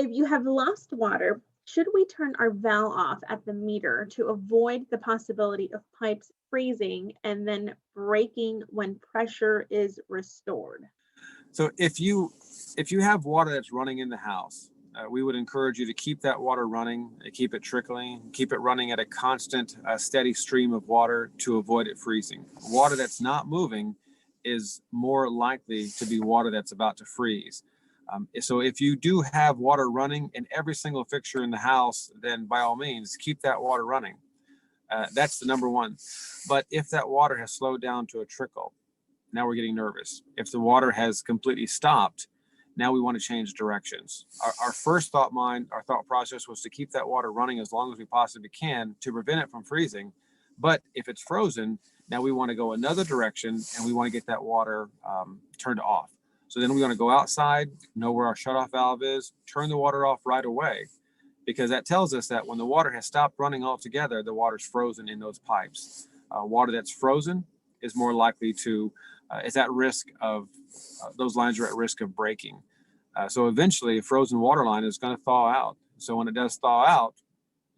If you have lost water, should we turn our valve off at the meter to avoid the possibility of pipes freezing and then breaking when pressure is restored? So if you have water that's running in the house, we would encourage you to keep that water running, keep it trickling, keep it running at a constant, steady stream of water to avoid it freezing. Water that's not moving is more likely to be water that's about to freeze. So if you do have water running in every single fixture in the house, then by all means, keep that water running. That's the number one. But if that water has slowed down to a trickle, now we're getting nervous. If the water has completely stopped, now we want to change directions. Our first our thought process was to keep that water running as long as we possibly can to prevent it from freezing. But if it's frozen, now we want to go another direction and we want to get that water turned off. So then we want to go outside, know where our shutoff valve is, turn the water off right away, because that tells us that when the water has stopped running altogether, the water's frozen in those pipes. Water that's frozen is more likely to is at risk of those lines are at risk of breaking. So eventually, a frozen water line is going to thaw out. So when it does thaw out,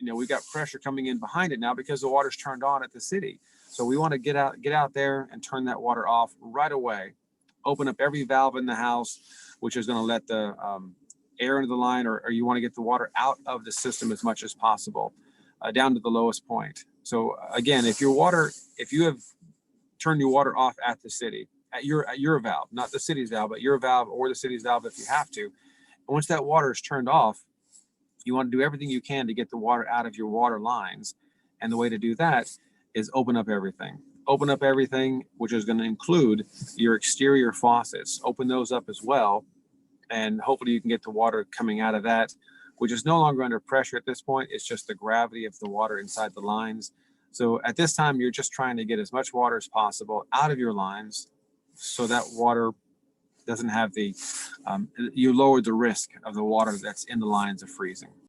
we've got pressure coming in behind it now because the water's turned on at the city. So we want to get out there and turn that water off right away. Open up every valve in the house, which is going to let the air into the line, or you want to get the water out of the system as much as possible, down to the lowest point. So again, if you have turn your water off at the city, at your valve, not the city's valve, but your valve or the city's valve if you have to. And once that water is turned off, you want to do everything you can to get the water out of your water lines. And the way to do that is open up everything. Open up everything, which is going to include your exterior faucets. Open those up as well. And hopefully you can get the water coming out of that, which is no longer under pressure at this point. It's just the gravity of the water inside the lines. So at this time, you're just trying to get as much water as possible out of your lines so that water doesn't have you lower the risk of the water that's in the lines of freezing.